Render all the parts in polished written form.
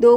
2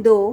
2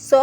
100